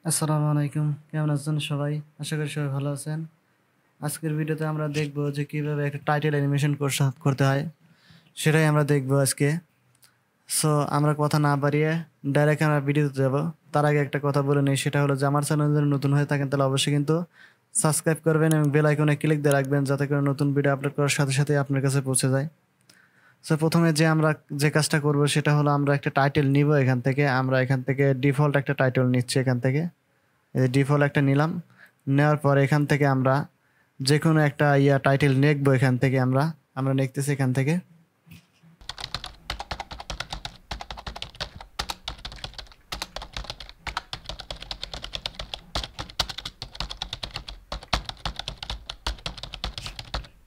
আসসালামু আলাইকুম। কেমন আছেন সবাই? আশা করি সবাই ভালো আছেন। আজকের ভিডিওতে আমরা দেখব যে কিভাবে একটা টাইটেল অ্যানিমেশন করতে হয়। সেটাই আমরা দেখব আজকে। সো আমরা কথা না বাড়িয়ে ডাইরেক্ট আমরা ভিডিওতে যাব। তার আগে একটা কথা বলে নেই, সেটা হলো যে আমার চ্যানেল যদি নতুন হয়ে থাকেন তাহলে অবশ্যই কিন্তু সাবস্ক্রাইব করবেন এবং বেল আইকনে ক্লিক দিয়ে রাখবেন, যাতে করে নতুন ভিডিও আপলোড করার সাথে সাথে আপনার কাছে পৌঁছে যায়। সো প্রথমে আমরা যে কাজটা করব সেটা হলো আমরা একটা টাইটেল নিব এখান থেকে। আমরা এখান থেকে ডিফল্ট একটা টাইটেল নিচ্ছি এখান থেকে। এই যে ডিফল্ট একটা নিলাম। নেওয়ার পরে এখান থেকে আমরা যেকোনো একটা টাইটেল লিখবো এখান থেকে আমরা লিখতেছি এখান থেকে।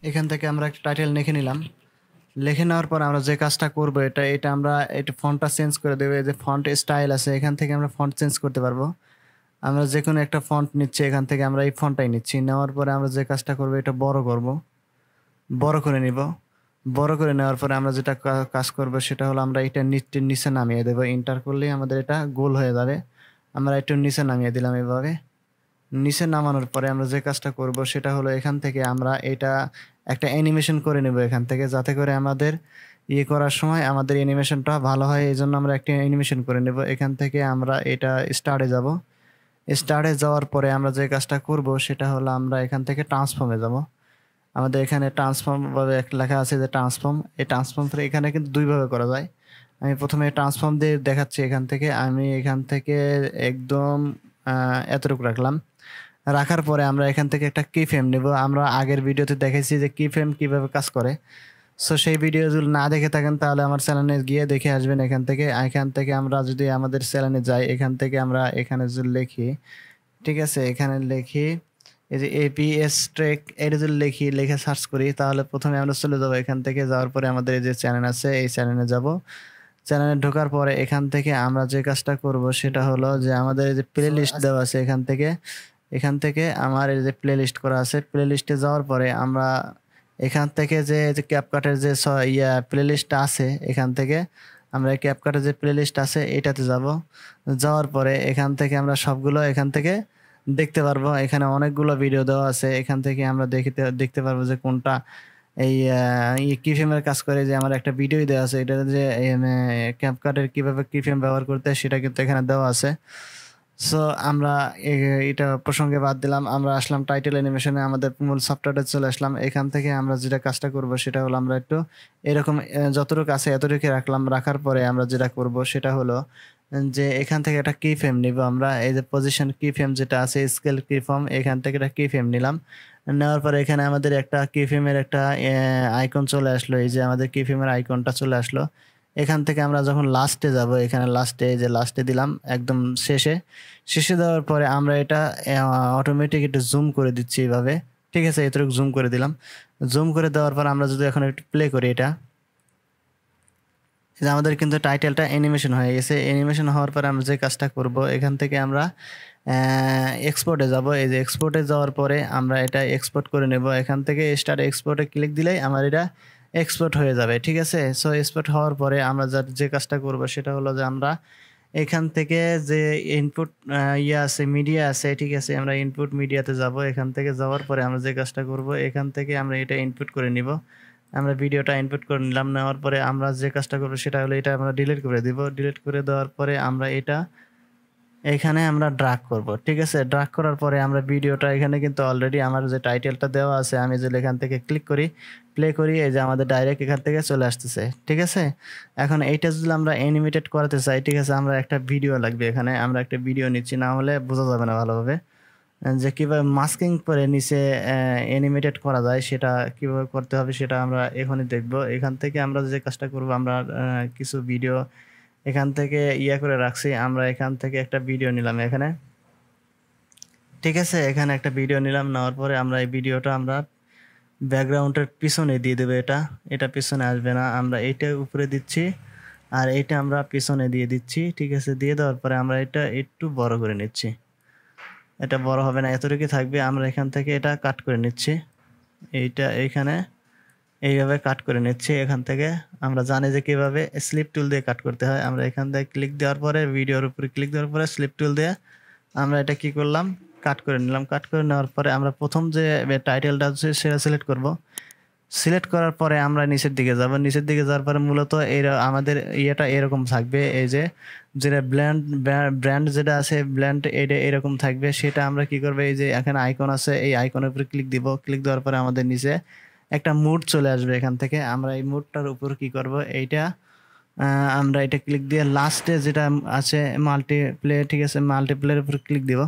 এখান থেকে আমরা একটা টাইটেল লিখে নিলাম। লিখে নেওয়ার পর আমরা যে কাজটা করবো এটা আমরা ফন্টটা চেঞ্জ করে দেবো। এই যে ফন্ট স্টাইল আছে, এখান থেকে আমরা ফন্ট চেঞ্জ করতে পারবো। আমরা যে কোনো একটা ফন্ট নিচ্ছি এখান থেকে, আমরা এই ফন্টটাই নিচ্ছি। নেওয়ার পরে আমরা যে কাজটা করবো এটা বড় করব, বড় করে নিব। বড় করে নেওয়ার পরে আমরা যেটা কাজ করব সেটা হলো আমরা এটা নিচে নামিয়ে দেবো। এন্টার করলেই আমাদের এটা গোল হয়ে যাবে। আমরা একটু নিচে নামিয়ে দিলাম এভাবে। নিচে নামানোর পরে আমরা যে কাজটা করব সেটা হলো এখান থেকে আমরা এটা একটা অ্যানিমেশন করে নেব এখান থেকে, যাতে করে আমাদের করার সময় আমাদের অ্যানিমেশনটা ভালো হয়। এই জন্য আমরা একটা অ্যানিমেশন করে নেব। এখান থেকে আমরা এটা স্টার্টে যাব। স্টার্টে যাওয়ার পরে আমরা যে কাজটা করব সেটা হলো আমরা এখান থেকে ট্রান্সফর্মে যাব। আমাদের এখানে ট্রান্সফর্ম ভাবে একটা লেখা আছে যে ট্রান্সফর্ম। এই ট্রান্সফর্ম এখানে কিন্তু দুইভাবে করা যায়। আমি প্রথমে ট্রান্সফর্ম দিয়ে দেখাচ্ছি এখান থেকে। আমি এখান থেকে একদম এতটুকু রাখলাম। রাখার পরে আমরা এখান থেকে একটা কি ফ্রেম নেব। আমরা আগের ভিডিওতে দেখেছি যে কি ফ্রেম কিভাবে কাজ করে। সো সেই ভিডিও যদি না দেখে থাকেন তাহলে আমার চ্যানেলে গিয়ে দেখে আসবেন এখান থেকে। এখান থেকে আমরা যদি আমাদের চ্যানেলে যাই, এখান থেকে আমরা এখানে যদি লিখি, ঠিক আছে, এখানে লিখি এই যে এপিএস ট্র্যাক, এটা যদি লিখে সার্চ করি তাহলে প্রথমে আমরা চলে যাবো। এখান থেকে যাওয়ার পরে আমাদের এই যে চ্যানেল আছে এই চ্যানেলে যাব। চ্যানেলে ঢোকার পরে এখান থেকে আমরা যে কাজটা করব সেটা হলো যে আমাদের এই যে প্লে লিস্ট দেওয়া আছে এখান থেকে আমার এই যে প্লে লিস্ট করা আছে। প্লে লিস্টে যাওয়ার পরে আমরা এখান থেকে যে ক্যাপকাটের যে প্লে লিস্টটা আছে, এখান থেকে আমরা ক্যাপকাটের যে প্লে লিস্ট আছে এটাতে যাব। যাওয়ার পরে এখান থেকে আমরা সবগুলো এখান থেকে দেখতে পারবো। এখানে অনেকগুলো ভিডিও দেওয়া আছে। এখান থেকে আমরা দেখতে পারবো যে কোনটা এই কি ফ্রেমের কাজ করে। যে আমার একটা ভিডিও দেওয়া আছে, এটা যে ক্যাপকাটের কিভাবে কি ফ্রেম ব্যবহার করতে হয় সেটা কিন্তু এখানে দেওয়া আছে। সো আমরা এটা প্রসঙ্গে বাদ দিলাম। আমরা আসলাম টাইটেল অ্যানিমেশনে, আমাদের মূল সফটওয়্যারে চলে আসলাম। এখান থেকে আমরা যেটা কাজটা করব সেটা হলো আমরা একটু এরকম যতটুকু আছে এতটুকু রাখলাম। রাখার পরে আমরা যেটা করব সেটা হলো যে এখান থেকে একটা কি ফ্রেম নিব আমরা। এই যে পজিশন কি ফ্রেম যেটা আছে, স্কেল কি ফ্রেম, এখান থেকে একটা কি ফ্রেম নিলাম। নেওয়ার পরে এখানে আমাদের একটা কি ফ্রেমের একটা আইকন চলে আসলো। এই যে আমাদের কি ফ্রেমের আইকনটা চলে আসলো। এখান থেকে আমরা যখন লাস্টে যাব, এখানে লাস্টে, এই যে লাস্টে দিলাম একদম শেষে। শেষে দেওয়ার পরে আমরা এটা অটোমেটিক একটু জুম করে দিচ্ছি এইভাবে। ঠিক আছে, এতটুকু জুম করে দিলাম। জুম করে দেওয়ার পর আমরা যদি এখন একটু প্লে করি এটা, যে আমাদের কিন্তু টাইটেলটা অ্যানিমেশন হয়ে গেছে। অ্যানিমেশন হওয়ার পরে আমরা যে কাজটা করব এখান থেকে আমরা এক্সপোর্টে যাব। এই যে এক্সপোর্টে যাওয়ার পরে আমরা এটা এক্সপোর্ট করে নেব। এখান থেকে স্টার্ট এক্সপোর্টে ক্লিক দিলেই আমার এটা এক্সপোর্ট হয়ে যাবে। ঠিক আছে, সো এক্সপোর্ট হওয়ার পরে আমরা যে কাজটা করব সেটা হলো যে আমরা এখান থেকে যে ইনপুট আছে, মিডিয়া আছে, ঠিক আছে, আমরা ইনপুট মিডিয়াতে যাব। এখান থেকে যাওয়ার পরে আমরা যে কাজটা করব এখান থেকে আমরা এটা ইনপুট করে নিব। আমরা ভিডিওটা ইনপুট করে নিলাম। নেওয়ার পরে আমরা যে কাজটা করবো সেটা হলো এটা আমরা ডিলিট করে দিব। ডিলিট করে দেওয়ার পরে আমরা এটা এখানে আমরা ড্রাগ করব। ঠিক আছে, ড্রাগ করার পরে আমরা ভিডিওটা এখানে কিন্তু অলরেডি আমার যে টাইটেলটা দেওয়া আছে, আমি যদি এখান থেকে ক্লিক করি, প্লে করি, এই যে আমাদের ডাইরেক্ট এখান থেকে চলে আসতেছে। ঠিক আছে, এখন এইটা যদি আমরা অ্যানিমেটেড করাতে চাই, ঠিক আছে, আমরা একটা ভিডিও লাগবে। এখানে আমরা একটা ভিডিও নিচ্ছি, না হলে বোঝা যাবে না ভালোভাবে যে কিভাবে মাস্কিং করে নিচে অ্যানিমেটেড করা যায়। সেটা কিভাবে করতে হবে সেটা আমরা এখনই দেখব। এখান থেকে আমরা যে কাজটা করব, আমরা কিছু ভিডিও এখান থেকে করে রাখছি। আমরা এখান থেকে একটা ভিডিও নিলাম এখানে। ঠিক আছে, এখানে একটা ভিডিও নিলাম। নেওয়ার পরে আমরা এই ভিডিওটা আমরা ব্যাকগ্রাউন্ডের পিছনে দিয়ে দেবো। এটা পিছনে আসবে না, আমরা এইটা উপরে দিচ্ছি আর এইটা আমরা পিছনে দিয়ে দিচ্ছি। ঠিক আছে, দিয়ে দেওয়ার পরে আমরা এটা একটু বড় করে নিচ্ছি। এটা বড় হবে না, এতটুকু থাকবে। আমরা এখান থেকে এটা কাট করে নিচ্ছি। এইটা এইখানে এইভাবে কাট করে নিচ্ছি। এখান থেকে আমরা জানি যে কিভাবে স্লিপ টুল দিয়ে কাট করতে হয়। আমরা এখান থেকে ক্লিক দেওয়ার পরে ভিডিওর উপরে ক্লিক দেওয়ার পরে স্লিপ টুল দিয়ে আমরা এটা কি করলাম, কাট করে নিলাম। কাট করে নেওয়ার পরে আমরা প্রথম যে টাইটেলটা আছে সেটা সিলেক্ট করব। সিলেক্ট করার পরে আমরা নিচের দিকে যাব। নিচের দিকে যাওয়ার পরে মূলত আমাদের ইয়েটা এরকম থাকবে, এই যে যেটা ব্র্যান্ড যেটা আছে ব্র্যান্ড এটা এরকম থাকবে। সেটা আমরা কি করব, এই যে এখানে আইকন আছে, এই আইকনের উপরে ক্লিক দিব। ক্লিক দেওয়ার পরে আমাদের নিচে একটা মুড চলে আসবে। এখান থেকে আমরা এই মুডটার উপর কি করব, এইটা আমরা এটা ক্লিক দিয়ে লাস্টে যেটা আছে মাল্টিপ্লে, ঠিক আছে, মাল্টিপ্লের উপর ক্লিক দিব।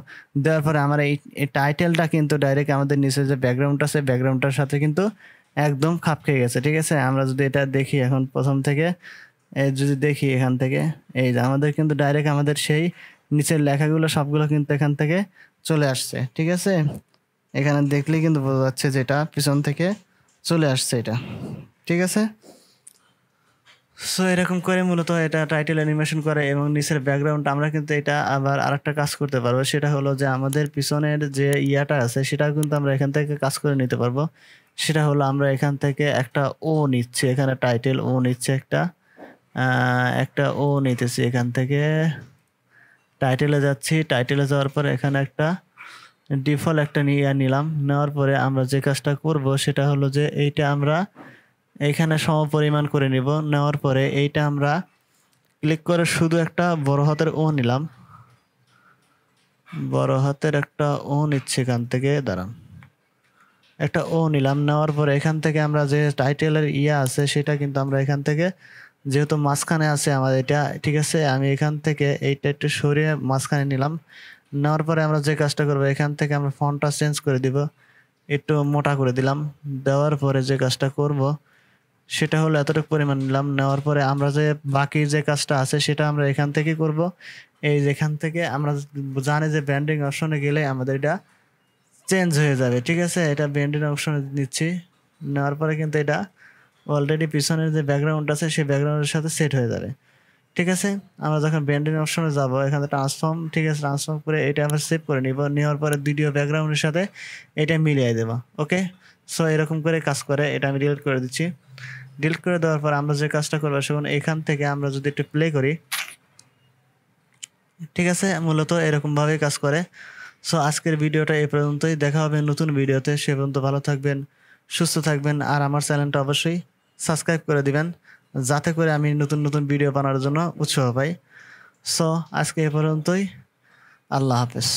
দেওয়ার পরে আমরা এই টাইটেলটা কিন্তু ডাইরেক্ট আমাদের নিচে যে ব্যাকগ্রাউন্ড আছে ব্যাকগ্রাউন্ডটার সাথে কিন্তু একদম খাপ খেয়ে গেছে। ঠিক আছে, আমরা যদি এটা দেখি এখন প্রথম থেকে, যদি দেখি এখান থেকে, এই যে আমাদের কিন্তু ডাইরেক্ট আমাদের সেই নিচের লেখাগুলো সবগুলো কিন্তু এখান থেকে চলে আসছে। ঠিক আছে, এখানে দেখলেই কিন্তু বোঝা যাচ্ছে যেটা পিছন থেকে চলে আসছে এটা। ঠিক আছে, সো এরকম করে মূলত এটা টাইটেল অ্যানিমেশন করে এবং নিচের ব্যাকগ্রাউন্ড আমরা কিন্তু এটা আবার আরেকটা কাজ করতে পারবো। সেটা হলো যে আমাদের পিছনের যে ইয়াটা আছে সেটাও কিন্তু আমরা এখান থেকে কাজ করে নিতে পারবো। সেটা হলো আমরা এখান থেকে একটা ও নিচ্ছি, এখানে টাইটেল ও নিচ্ছে, একটা ও নিতেছি। এখান থেকে টাইটেলে যাচ্ছি, টাইটেলে যাওয়ার পরে এখানে একটা ডিফল্ট একটা নিলাম। নেওয়ার পরে আমরা যে কাজটা করব সেটা হলো যে এইটা আমরা এইখানে সমপরিমাণ করে নিব। নেওয়ার পরে এইটা আমরা ক্লিক করে শুধু একটা বড় হাতের ও নিলাম, বড় হাতের একটা ও নিচ্ছি এখান থেকে, দাঁড়ান, একটা ও নিলাম। নেওয়ার পরে এখান থেকে আমরা যে টাইটেলের আছে সেটা কিন্তু আমরা এখান থেকে, যেহেতু মাঝখানে আছে আমাদের এটা, ঠিক আছে, আমি এখান থেকে এইটা একটু সরিয়ে মাঝখানে নিলাম। নেওয়ার পরে আমরা যে কাজটা করবো এখান থেকে আমরা ফন্টটা চেঞ্জ করে দিব, একটু মোটা করে দিলাম। দেওয়ার পরে যে কাজটা করব সেটা হলো এতটুকু পরিমাণ নিলাম। নেওয়ার পরে আমরা যে বাকি যে কাজটা আছে সেটা আমরা এখান থেকে করব। এই যেখান থেকে আমরা জানি যে ব্যান্ডিং অপশনে গেলে আমাদের এটা চেঞ্জ হয়ে যাবে। ঠিক আছে, এটা ব্যান্ডিং অপশনে নিচ্ছি। নেওয়ার পরে কিন্তু এটা অলরেডি পিছনের যে ব্যাকগ্রাউন্ড আছে সেই ব্যাকগ্রাউন্ডের সাথে সেট হয়ে যাবে। ঠিক আছে, আমরা যখন ব্যান্ডিং অপশনে যাব এখানে ট্রান্সফর্ম, ঠিক আছে, ট্রান্সফর্ম করে এটা আবার সেভ করে নিব। নেওয়ার পরে ভিডিও ব্যাকগ্রাউন্ডের সাথে এটা মিলিয়ে দেবো। ওকে, সো এরকম করে কাজ করে। এটা আমি ডিলিট করে দিচ্ছি। ডিলিট করে দেওয়ার পর আমরা যে কাজটা করবো সেখান এখান থেকে আমরা যদি একটু প্লে করি, ঠিক আছে, মূলত এরকমভাবেই কাজ করে। সো আজকের ভিডিওটা এই পর্যন্তই। দেখা হবে নতুন ভিডিওতে। সে পর্যন্ত ভালো থাকবেন, সুস্থ থাকবেন, আর আমার চ্যানেলটা অবশ্যই সাবস্ক্রাইব করে দিবেন যাতে করে আমি নতুন নতুন ভিডিও বানানোর জন্য উৎসাহ পাই। সো আজকে এ পর্যন্তই। আল্লাহ হাফেজ।